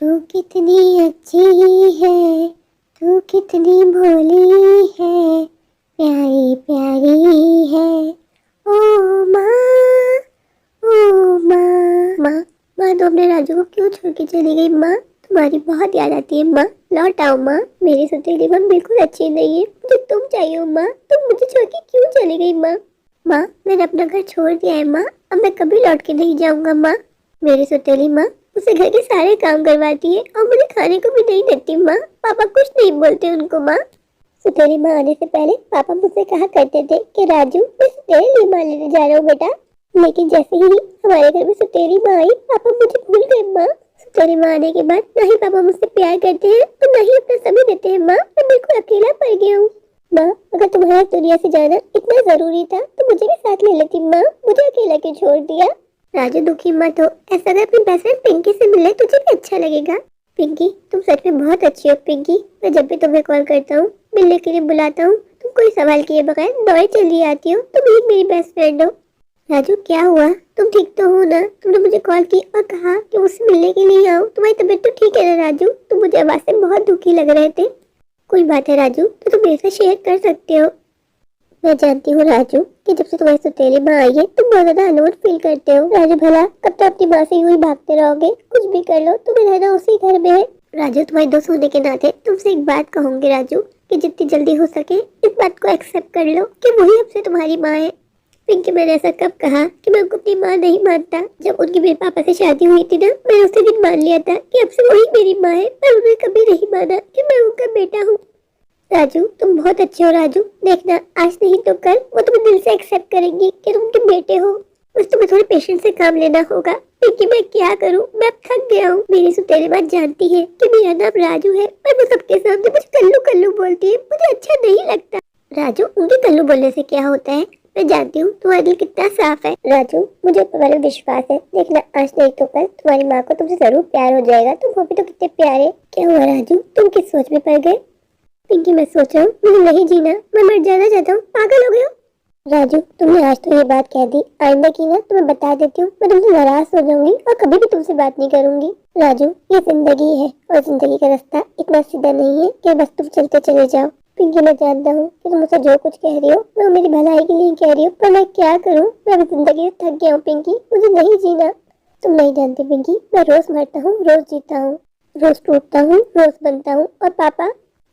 तू कितनी अच्छी है, तू कितनी भोली है, प्यारी प्यारी है। ओ माँ, ओ माँ। माँ, माँ तो अपने राजू को क्यों छोड़ के चली गई? माँ, तुम्हारी बहुत याद आती है माँ, लौट आओ माँ। मेरी सौतेली माँ बिल्कुल अच्छी नहीं है, मुझे तुम चाहिए हो माँ। तुम मुझे छोड़ के क्यों चली गई माँ? माँ, मैंने अपना घर छोड़ दिया है माँ, अब मैं कभी लौट के नहीं जाऊंगा माँ। मेरी सौतेली माँ मुझसे घर के सारे काम करवाती है और मुझे खाने को भी नहीं देती माँ। पापा कुछ नहीं बोलते उनको माँ। सौतेली माँ आने से पहले पापा मुझसे कहा करते थे कि राजू मैं तेरे लिए माँ लेने जा रहा हूँ बेटा, लेकिन जैसे ही हमारे घर में सौतेली माँ आई पापा मुझे भूल गए माँ। सौतेली माँ आने के बाद ना ही पापा मुझसे प्यार करते हैं और ना ही अपना समय देते हैं माँ। मैं बिल्कुल अकेला पड़ गया हूँ माँ। अगर तुम्हारा दुनिया से जाना इतना जरूरी था तो मुझे भी साथ ले लेती माँ, मुझे अकेला क्यों छोड़ दिया? राजू दुखी मत हो, ऐसा अगर अपनी बेस्ट फ्रेंड पिंकी से मिले तुझे भी अच्छा लगेगा। पिंकी तुम सच में बहुत अच्छी हो पिंकी, मैं जब भी तुम्हें कॉल करता हूँ मिलने के लिए बुलाता हूँ तुम कोई सवाल किए बगैर दौड़े चली आती हो, तुम ही मेरी बेस्ट फ्रेंड हो। राजू क्या हुआ, तुम ठीक तो हो ना? तुमने मुझे कॉल की और कहा कि मुझसे मिलने के लिए आओ, तुम्हारी तबीयत तो ठीक है ना राजू? तुम मुझे आवाज से बहुत दुखी लग रहे थे। कोई बात है राजू तो तुम मेरे साथ शेयर कर सकते हो। मैं जानती हूँ राजू कि जब से तुम्हारी सौतेली माँ आई है तुम बहुत ज्यादा अलोन फील करते हो। राजू भला कब तक अपनी माँ से यूं ही भागते रहोगे? कुछ भी कर लो तुम्हें रहना उसी घर में है। राजू तुम्हारी दोस्त होने के नाते तुमसे एक बात कहूंगी राजू कि जितनी जल्दी हो सके इस बात को एक्सेप्ट कर लो कि वही अब से तुम्हारी माँ है। पिंकी मैंने ऐसा कब कहा कि मैं उनको अपनी माँ नहीं मानता? जब उनकी मेरे पापा से शादी हुई थी ना मैंने उसी दिन मान लिया था कि अब से वही मेरी माँ है, पर उन्होंने कभी नहीं माना कि मैं उनका बेटा हूँ। राजू तुम बहुत अच्छे हो राजू, देखना आज नहीं तो कल वो तुम्हें दिल से एक्सेप्ट करेंगी कि तुम उनके बेटे हो। बस तुम्हें थोड़े पेशेंस से काम लेना होगा। क्योंकि मैं क्या करूं, मैं अब थक गया हूँ। मेरी सौतेली बात जानती है कि मेरा नाम राजू है, पर वो सबके सामने मुझे कल्लू कल्लू बोलती है, मुझे अच्छा नहीं लगता। राजू उनके कल्लू बोलने से क्या होता है? मैं जानती हूँ तुम्हारा दिल कितना साफ है। राजू मुझे तुम्हारे विश्वास है, देखना आज नहीं तो कल तुम्हारी माँ को तुमसे जरूर प्यार हो जाएगा। तुम हो भी तो कितने प्यारे। क्या हुआ राजू, तुम किस सोच में पड़ गए? पिंकी मैं सोच रहा हूँ मुझे नहीं जीना, मैं मर जाना चाहता हूँ, पागल हो गए हो? राजू तुमने आज तो ये बात कह दी, आइंदा की ना तो मैं बता देती हूँ मैं तुमसे नाराज हो जाऊंगी और कभी भी तुमसे बात नहीं करूंगी। राजू ये जिंदगी है और जिंदगी का रास्ता इतना सीधा नहीं है कि बस तुम चलते चले जाओ। पिंकी मैं जानता हूँ कि तुम मुझसे जो कुछ कह रही हो मैं मेरी भलाई के लिए कह रही हूँ, पर मैं क्या करूँ, मैं अभी जिंदगी से थक गया हूँ पिंकी, मुझे नहीं जीना। तुम नहीं जानती पिंकी, मैं रोज मरता हूँ रोज जीता हूँ, रोज टूटता हूँ रोज बनता हूँ, और पापा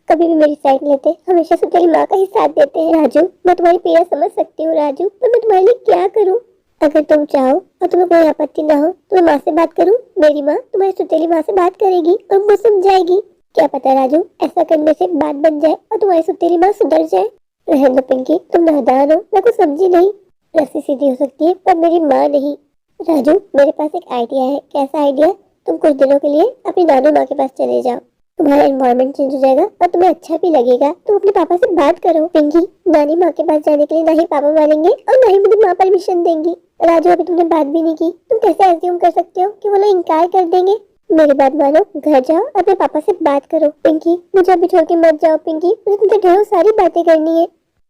कभी भी मेरी साइड लेते, हमेशा से तेरी माँ का ही साथ देते हैं। राजू मैं तुम्हारी पीड़ा समझ सकती हूँ राजू, पर मैं तुम्हारे लिए क्या करूँ? अगर तुम चाहो और तुम्हें कोई आपत्ति ना हो तो मैं माँ से बात करूँ। मेरी माँ तुम्हारी सौतेली माँ से बात करेगी और मुझे समझाएगी। क्या पता राजू ऐसा करने से बात बन जाए और तुम्हारी सौतेली माँ सुधर जाए। रहने दो पिंकी, तुम नादान हो, मैं कुछ समझी नहीं। रस्सी सीधी हो सकती है पर मेरी माँ नहीं। राजू मेरे पास एक आइडिया है। कैसा आइडिया? तुम कुछ दिनों के लिए अपनी नानू माँ के पास चले जाओ, तुम्हारा एनवायरनमेंट चेंज हो जाएगा और तुम्हें अच्छा भी लगेगा। तुम अपने पापा से बात करो। पिंकी नानी माँ के पास जाने के लिए ना ही पापा मानेंगे और ना ही मुझे माँ परमिशन देंगी। राजू अभी तुमने बात भी नहीं की, तुम कैसे एज्यूम कर सकते हो कि वो लोग इनकार कर देंगे? मेरी बात मानो, घर जाओ अपने पापा से बात करो। पिंकी मुझे अभी छोड़ के मत जाओ पिंकी, मुझे तुमसे ढेरों सारी बातें करनी है।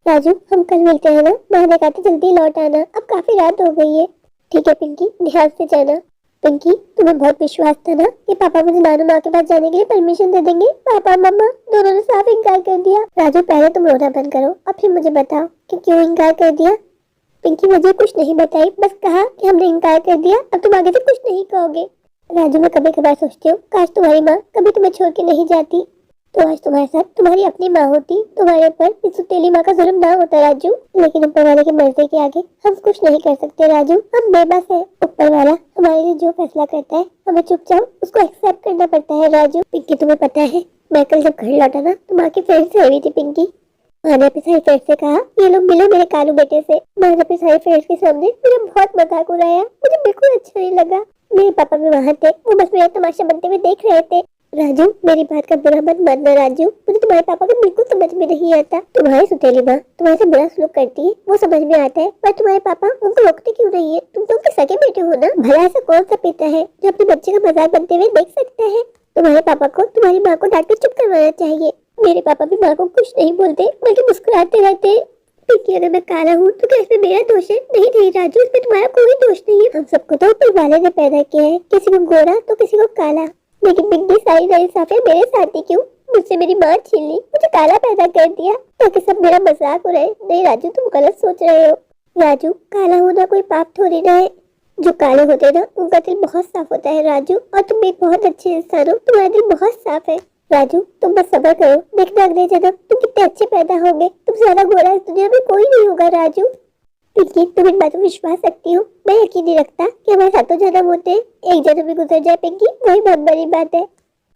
राजू हम कल मिलते हैं ना, बहाने का जल्दी लौट आना, अब काफी रात हो गई है। ठीक है पिंकी, ध्यान से जाना। पिंकी तुम्हें बहुत विश्वास था ना कि पापा मुझे नानू माँ के पास जाने के लिए परमिशन दे देंगे? पापा मम्मा दोनों ने साफ इनकार कर दिया। राजू पहले तुम रोना बंद करो और फिर मुझे बताओ कि क्यों इनकार कर दिया। पिंकी मुझे कुछ नहीं बताई, बस कहा कि हमने इनकार कर दिया, अब तुम आगे से कुछ नहीं कहोगे। राजू मैं कभी कभार सोचती हूँ काश तुम्हारी माँ कभी तुम्हें छोड़ के नहीं जाती, तो आज तुम्हारे साथ तुम्हारी अपनी माँ होती, तुम्हारे ऊपर इस सौतेली माँ का जुल्म ना होता राजू। लेकिन ऊपर वाले की मर्जी के आगे हम कुछ नहीं कर सकते राजू, हम बेबस है। ऊपर वाला हमारे लिए जो फैसला करता है हमें चुपचाप उसको एक्सेप्ट करना पड़ता है राजू। पिंकी तुम्हें पता है मैं कल जब घर लौटा ना तो माँ की फ्रेंड से हुई थी पिंकी। माँ ने अपनी सारी फ्रेंड से कहा ये लोग मिलो मेरे कालू बेटे से। माँ ने अपनी सारी फ्रेंड्स के सामने मेरा बहुत मजाक उड़ाया, मुझे बिल्कुल अच्छा नहीं लगा। मेरे पापा भी वहाँ थे, वो बस मेरा तमाशा बनते हुए देख रहे थे। राजू मेरी बात का बुरा मत मानना राजू, मुझे तुम्हारे पापा को बिल्कुल समझ में नहीं आता। तुम्हारी सौतेली माँ तुम्हारे से बुरा सलूक करती है वो समझ में आता है, पर तुम्हारे पापा उनको रोकते क्यों नहीं है? तुम तो उनके सगे बेटे हो ना। भला ऐसा कौन सा पिता है जो अपने बच्चे का मजाक बनते हुए देख सकता है? तुम्हारे पापा को तुम्हारी माँ को डांट कर चुप करवाना चाहिए। मेरे पापा भी माँ को कुछ नहीं बोलते बल्कि मुस्कुराते रहते हैं। पिंकी अगर मैं काला हूँ तो क्या इसमें मेरा दोष है? नहीं नहीं राजू, इसमें तुम्हारा कोई दोष नहीं है। हम सबको तो ऊपर वाले ने पैदा किया है, किसी को गोरा तो किसी को काला। लेकिन पिंकी सारी नाइंसाफी मेरे साथ ही क्यों? मुझसे मेरी माँ छीन ली, मुझे काला पैदा कर दिया ताकि सब मेरा मजाक उड़ाए। नहीं राजू, तुम गलत सोच रहे हो। राजू, काला होना कोई पाप थोड़ी ना है। जो काले होते हैं ना, उनका दिल बहुत साफ होता है राजू, और तुम एक बहुत अच्छे इंसान हो, तुम्हारा दिल बहुत साफ है। राजू, तुम बस सब्र करो, देखना अगले जन्म तुम कितने अच्छे पैदा होंगे। तुमसे ज्यादा गोरा इस दुनिया में कोई नहीं होगा राजू। पिंकी, तुम इन बातों में विश्वास रखती हो? मैं यकीन नहीं रखता कि हमारे सातों जन्म होते हैं, एक जन्म भी गुजर जाए पिंकी, वही बहुत बड़ी बात है।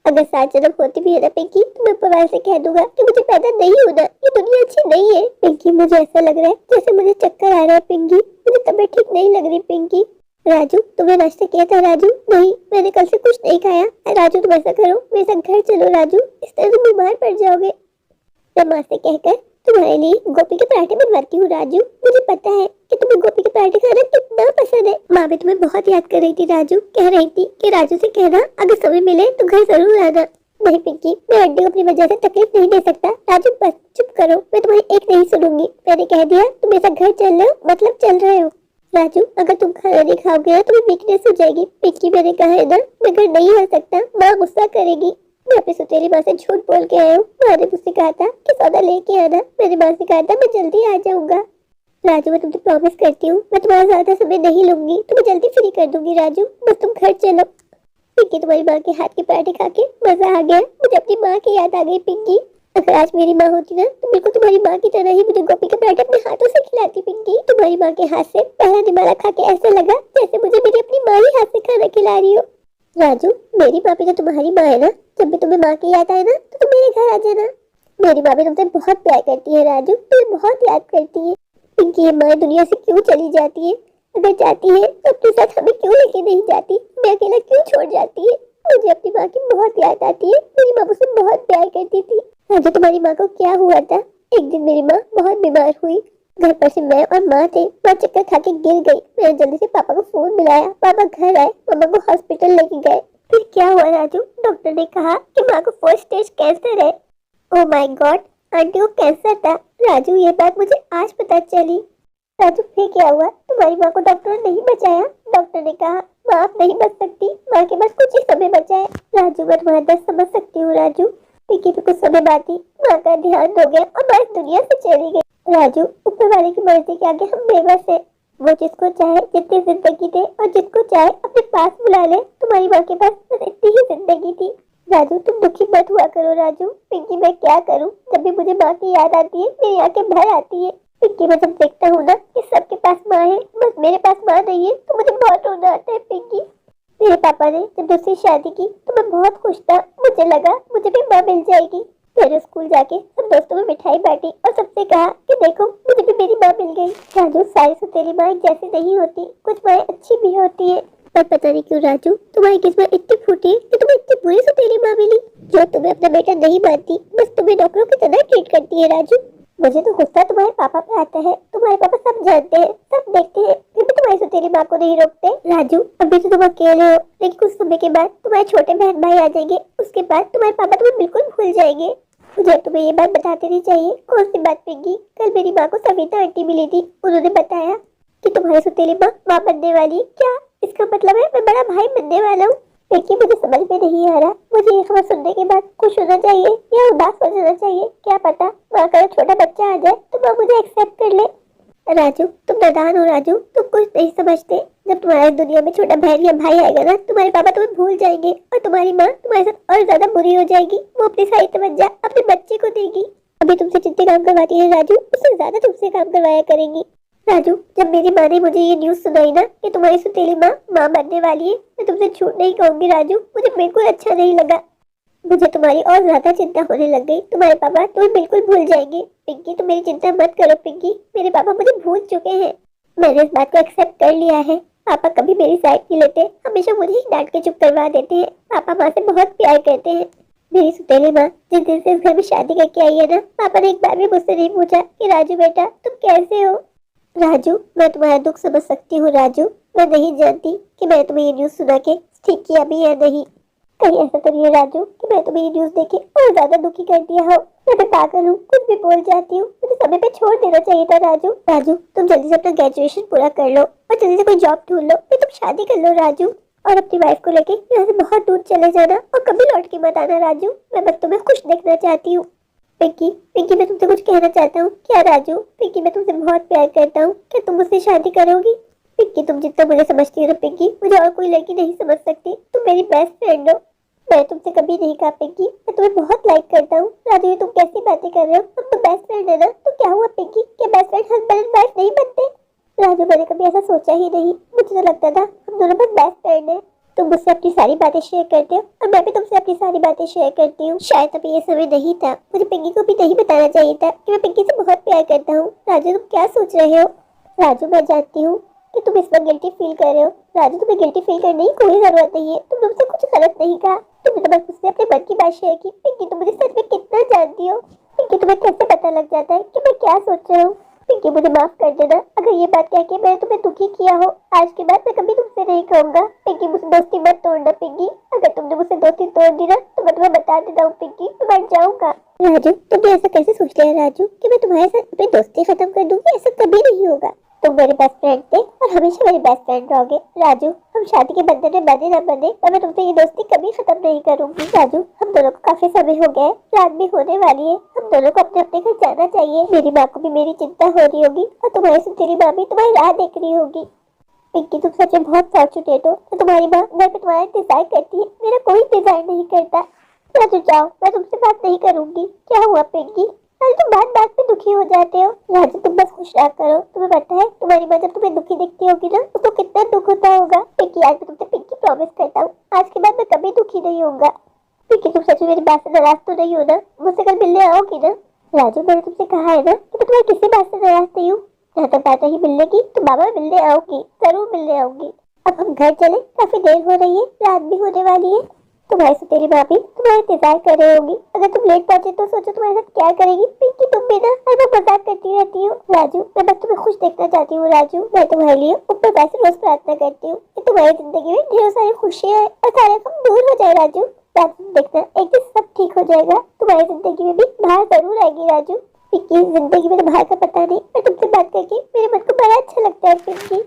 अगर 7 जन्म होती भी है ना पिंकी, तो मैं ऊपर वाले से कह दूंगा कि मुझे पैदा नहीं होना, ये दुनिया अच्छी नहीं है। पिंकी, मुझे ऐसा लग रहा है जैसे मुझे चक्कर आ रहा है पिंकी, मुझे तबीयत ठीक नहीं लग रही पिंकी। राजू, तुमने नाश्ता किया था राजू? नहीं, मैंने कल से कुछ नहीं खाया। राजू, तुम ऐसा करो, मेरे साथ घर चलो राजू, इस तरह तुम बीमार पड़ जाओगे। मैं माँ से कहकर तुम्हारे लिए गोभी के पराठे बनवाती हूँ राजू। मुझे पता है कि तुम्हें गोभी के पराठे खाना कितना पसंद है। माँ भी तुम्हें बहुत याद कर रही थी राजू, कह रही थी कि राजू से कहना अगर समय मिले तो घर जरूर आना। नहीं पिंकी, मैं आंटी को अपनी वजह से तकलीफ नहीं दे सकता। राजू बस चुप करो, मैं तुम्हारी एक नहीं सुनूंगी। मैंने कह दिया तुम मेरे साथ घर चल रहे हो, मतलब चल रहे हो। राजू, अगर तुम खाना नहीं खाओगे ना तो मैं वीकनेस हो जाएगी। पिंकी, मैंने कहा है ना, मैं घर नहीं आ सकता, माँ गुस्सा करेगी। मैं अपनी सुतेली माँ से झूठ बोल के आया हूँ। माँ ने मुझसे कहा था कि सौदा लेके आना, मैंने माँ से कहा था मैं जल्दी आ जाऊंगा। राजू, मैं तुमसे प्रॉमिस करती हूँ, मैं तुम्हारा ज्यादा समय नहीं लूंगी, तुम्हें जल्दी फ्री कर दूंगी राजू, बस तुम घर चलो। पिंकी, तुम्हारी माँ के हाथ के पराठे खा के मजा आ गया, मुझे अपनी माँ की याद आ गई पिंकी। अगर आज मेरी माँ होती ना तो बिल्कुल तुम्हारी माँ की तरह ही मुझे गोभी के पराठे अपने हाथों से खिलाती पिंकी। तुम्हारी माँ के हाथ से पहला निवाला खा के ऐसे लगा जैसे मुझे मेरी अपनी माँ ही हाथ से खाना खिला रही हो। राजू, मेरी माँ भी तो तुम्हारी माँ है ना, जब भी तुम्हें माँ की याद आए ना तो तुम मेरे घर आ जाना। मेरी माँ भी तुमसे बहुत प्यार करती है राजू, तुम्हें बहुत याद करती है। पिंकी, ये माँ दुनिया से क्यों चली जाती है? अगर जाती है तो अपने साथ हमें क्यों लेके नहीं जाती? मैं अकेला क्यों छोड़ जाती है? मुझे अपनी माँ की बहुत याद आती है, मेरी माँ मुझसे बहुत प्यार करती थी। राजू, तुम्हारी माँ को क्या हुआ था? एक दिन मेरी माँ बहुत बीमार हुई, घर पर से मैं और माँ थे। माँ चक्कर खा के गिर गई। मैंने जल्दी से पापा को फोन मिलाया, पापा घर आए, मामा को हॉस्पिटल लेके गए। फिर क्या हुआ राजू? डॉक्टर ने कहा कि माँ को 4th स्टेज कैंसर है। ओह माय गॉड, आंटी को कैंसर था। राजू, ये बात मुझे आज पता चली। राजू, फिर क्या हुआ? तुम्हारी माँ को डॉक्टर ने नहीं बचाया? डॉक्टर ने कहा माँ अब नहीं बच सकती, माँ के पास कुछ ही समय बचा है। राजू, मैं तुम्हारा दर्द समझ सकती हूँ राजू। पिंकी भी कुछ समय बाद ही माँ का ध्यान हो गया और माँ इस दुनिया से चली गई। राजू, ऊपर वाले की मर्जी के आगे हम बेबस है। वो जिसको चाहे जितनी जिंदगी दे और जिसको चाहे अपने पास बुला ले। तुम्हारी माँ के पास बस इतनी ही जिंदगी थी। राजू, तुम दुखी मत हुआ करो राजू। पिंकी, मैं क्या करूँ, जब भी मुझे माँ की याद आती है मेरी आंखें भर आती है। पिंकी, मैं जब देखता हूँ ना कि सबके पास माँ है, बस मेरे पास माँ नहीं है, तो मुझे बहुत रोना आता है पिंकी। मेरे पापा ने जब दूसरी शादी की तो मैं बहुत खुश था, मुझे लगा मुझे भी माँ मिल जाएगी। फिर स्कूल जाके सब दोस्तों में मिठाई बांटी और सबसे कहा कि देखो मुझे भी मेरी माँ मिल गई। राजू, सारी सौतेली माँ एक जैसी नहीं होती, कुछ माँ अच्छी भी होती है। पर पता नहीं क्यों राजू, तुम्हारी किस्मत इतनी फूटी कि तुम्हें इतनी बुरी सौतेली माँ मिली, जो तुम्हें अपना बेटा नहीं मानती, बस तुम्हें डॉक्टरों की तरह ट्रीट करती है राजू। मुझे तो गुस्सा तुम्हारे पापा पे आता है। तुम्हारे पापा सब जानते हैं, सब देखते हैं, फिर भी तुम्हारी सौतेली माँ को नहीं रोकते। राजू, अभी तो तुम अकेले हो, लेकिन कुछ समय के बाद तुम्हारे छोटे बहन भाई आ जाएंगे, उसके बाद तुम्हारे पापा तुम्हें बिल्कुल भूल जाएंगे। मुझे तुम्हें ये बात बता देनी चाहिए। कौन सी बात पिंकी? कल मेरी माँ को सविता आंटी मिली थी, उन्होंने बताया कि तुम्हारी सौतेली माँ बनने वाली है। क्या इसका मतलब है मैं बड़ा भाई बनने वाला हूँ? पिंकी, मुझे समझ में नहीं आ रहा, मुझे ये खबर सुनने के बाद खुश होना चाहिए या उदास हो जाना चाहिए? क्या पता माँ का छोटा बच्चा आ जाए तो माँ मुझे एक्सेप्ट कर ले। राजू, तुम नादान हो राजू, तुम कुछ नहीं समझते। जब तुम्हारी दुनिया में छोटा बहन या भाई आएगा ना, तुम्हारे पापा तुम्हें भूल जाएंगे और तुम्हारी माँ तुम्हारे साथ और ज्यादा बुरी हो जाएगी। वो अपनी सारी तवज्जो अपने बच्चे को देगी। अभी तुमसे जितने काम करवाती है राजू, उससे ज्यादा तुमसे काम करवाया करेंगी। राजू, जब मेरी माँ ने मुझे ये न्यूज़ सुनाई ना कि तुम्हारी सौतेली माँ बनने वाली है, मैं तुमसे झूठ नहीं कहूंगी राजू, मुझे बिल्कुल अच्छा नहीं लगा। मुझे तुम्हारी और ज्यादा चिंता होने लग गई। तुम्हारे पापा तुम्हें बिल्कुल भूल जाएंगे। पिंकी, तुम मेरी चिंता मत करो पिंकी, मेरे पापा मुझे भूल चुके हैं। मैंने इस बात को एक्सेप्ट कर लिया है। पापा कभी मेरी साइड नहीं लेते, हमेशा मुझे ही डांट के चुप करवा देते हैं। पापा माँ से बहुत प्यार करते हैं। मेरी सौतेली माँ जिस दिन से इस घर में शादी करके आई है ना, पापा ने एक बार भी मुझसे नहीं पूछा कि राजू बेटा तुम कैसे हो। राजू, मैं तुम्हारा दुख समझ सकती हूँ राजू। मैं नहीं जानती कि मैं तुम्हें ये न्यूज़ सुना के ठीक किया भी या नहीं। कहीं ऐसा तो नहीं है राजू कि मैं तुम्हें ये न्यूज़ देके और ज्यादा दुखी कर दिया हो। मैं पागल हूँ, कुछ भी बोल जाती हूँ, मुझे समय पे छोड़ देना चाहिए था राजू। राजू, तुम जल्दी से अपना ग्रेजुएशन पूरा कर लो और जल्दी से कोई जॉब ढूंढ लो, फिर तुम शादी कर लो राजू। और अपनी वाइफ को लेके यहाँ से बहुत दूर चले जाना और कभी लौट के मत आना राजू। मैं बस तुम्हें खुश देखना चाहती हूँ। पिंकी, पिंकी मैं तुमसे कुछ कहना चाहता हूँ। क्या राजू? पिंकी मैं तुमसे बहुत प्यार करता हूँ। क्या तुम मुझसे शादी करोगी? पिंकी तुम जितना मुझे समझती हो ना पिंकी, मुझे और कोई लड़की नहीं समझ सकती। तुम मेरी बेस्ट फ्रेंड हो। मैं तुमसे कभी नहीं कहा पिंकी, मैं तुम्हें बहुत लाइक करता हूँ। राजू ये तुम कैसी बातें कर रहे हो? हम तो बेस्ट फ्रेंड है ना। तो क्या हुआ पिंकी, क्या best friend husband and wife नहीं बनते? राजू मैंने कभी ऐसा सोचा ही नहीं। मुझे तो लगता था हम दोनों बस बेस्ट फ्रेंड है। तुम मुझसे अपनी सारी बातें शेयर करते हो और मैं भी तुमसे अपनी सारी बातें शेयर करती हूँ। शायद अभी ये समय नहीं था, मुझे पिंकी को भी नहीं बताना चाहिए था कि मैं पिंकी से बहुत प्यार करता हूँ। राजू तुम क्या सोच रहे हो? राजू मैं जानती हूँ कि तुम इस वक्त गिल्टी फील कर रहे हो। राजू तुम्हें गिल्टी फील करने की कोई जरूरत नहीं है। तुम मुझसे कुछ गलत नहीं कहा, तुमने तो बस मुझसे अपने मन की बात शेयर की। पिंकी तुम मुझे सच में कितना जानती हो? पिंकी तुम्हें कैसे पता लग जाता है कि मैं क्या सोच रहा हूँ? पिंकी मुझे माफ कर देना अगर ये बात कह के मैंने तुम्हें दुखी किया हो। आज के बाद मैं कभी तुमसे नहीं कहूंगा। पिंकी मुझसे दोस्ती मत तोड़ना पिंकी। अगर तुमने मुझसे दोस्ती तोड़ दी ना तो मैं तुम्हें बता देता हूँ पिंकी, मैं मर जाऊंगा। राजू तुमने ऐसा कैसे सोच लिया राजू कि मैं तुम्हारे साथ अपनी दोस्ती खत्म कर दूंगी? ऐसा कभी नहीं होगा। तुम मेरे बेस्ट फ्रेंड थे और हमेशा मेरे बेस्ट फ्रेंड रहोगे। राजू हम शादी के बंधन में बंधे ना बंधे पर मैं तुमसे ये दोस्ती कभी खत्म नहीं करूंगी। राजू हम दोनों को काफी समय हो गया है, रात भी होने वाली है, हम दोनों को अपने अपने घर जाना चाहिए। मेरी माँ को भी मेरी चिंता हो रही होगी और तुम्हारी से तेरी माँ भी तुम्हारी राह देख रही होगी। पिंकी तुम सच में बहुत फॉर्चुनेट हो। तो तुम्हारी माँ घर पे तुम्हारा इंतजार करती है, मेरा कोई इंतजार नहीं करता। राजू जाओ, मैं तुमसे बात नहीं करूंगी। क्या हुआ पिंकी? राजू तुम बात बात पे दुखी हो जाते हो। राजू तुम बस खुश रहा करो। तुम्हें पता है तुम्हारी माँ जब तुम्हें दुखी दिखती होगी ना उसको कितना दुख होता होगा। पिंकी आज मैं तुमसे पिंकी प्रॉमिस करता हूँ, आज के बाद मैं कभी दुखी नहीं होऊंगा। पिंकी तुम सच में मेरी बात से नाराज तो नहीं हो ना? मुझसे कल मिलने आओगी ना? राजू मैंने तुमसे कहा है ना कि मैं तुम्हारी किसी बात से नाराज नहीं हूँ। जहाँ तक बात रही मिलने की तो बाबा मिलने आऊंगी, जरूर मिलने आऊंगी। अब हम घर चले, काफी देर हो रही है, रात भी होने वाली है। तुम्हारी से तेरी भाभी तुम्हारा इंतजार कर रही होगी। अगर तुम लेट पहुंचे तो सोचो तुम्हारे साथ क्या करेगी। पिंकी तुम भी ना हर बार मजाक करती रहती हो। राजू मैं बस तुम्हें खुश देखना चाहती हूँ। राजू मैं तुम्हारे लिए ऊपर वैसे रोज प्रार्थना करती हूँ कि तुम्हारी जिंदगी में ढेरों सारी खुशियाँ और सारे गम दूर हो जाए। राजू राजू देखना एक दिन सब ठीक हो जाएगा। तुम्हारी जिंदगी में भी बाहर जरूर आएगी राजू। पिंकी जिंदगी में बाहर का पता नहीं पर तुमसे बात करके मेरे मन को बड़ा अच्छा लगता है पिंकी।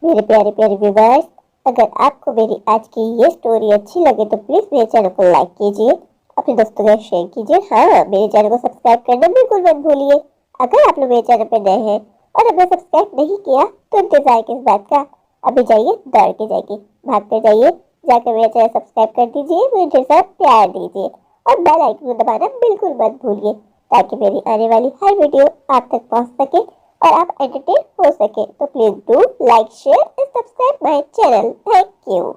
मेरे प्यारे प्यारे व्यूअर्स, अगर आपको मेरी आज की ये स्टोरी अच्छी लगे तो प्लीज मेरे चैनल को लाइक कीजिए, अपने दोस्तों के साथ शेयर कीजिए। हाँ मेरे चैनल को सब्सक्राइब करना बिल्कुल मत भूलिए। अगर आप लोग मेरे चैनल पर नए हैं और अगर सब्सक्राइब नहीं किया तो इंतजार किस बात का? अभी जाइए, दौड़ के जाइए, भाग कर जाइए, जाकर मेरा चैनल सब्सक्राइब कर दीजिए, मुझे ढेर सारा प्यार दीजिए और बेल आइकन को दबाना बिल्कुल मत भूलिए ताकि मेरी आने वाली हर वीडियो आप तक पहुंच सके और आप एंटरटेन हो सके। तो please do like, share and subscribe my channel. Thank you.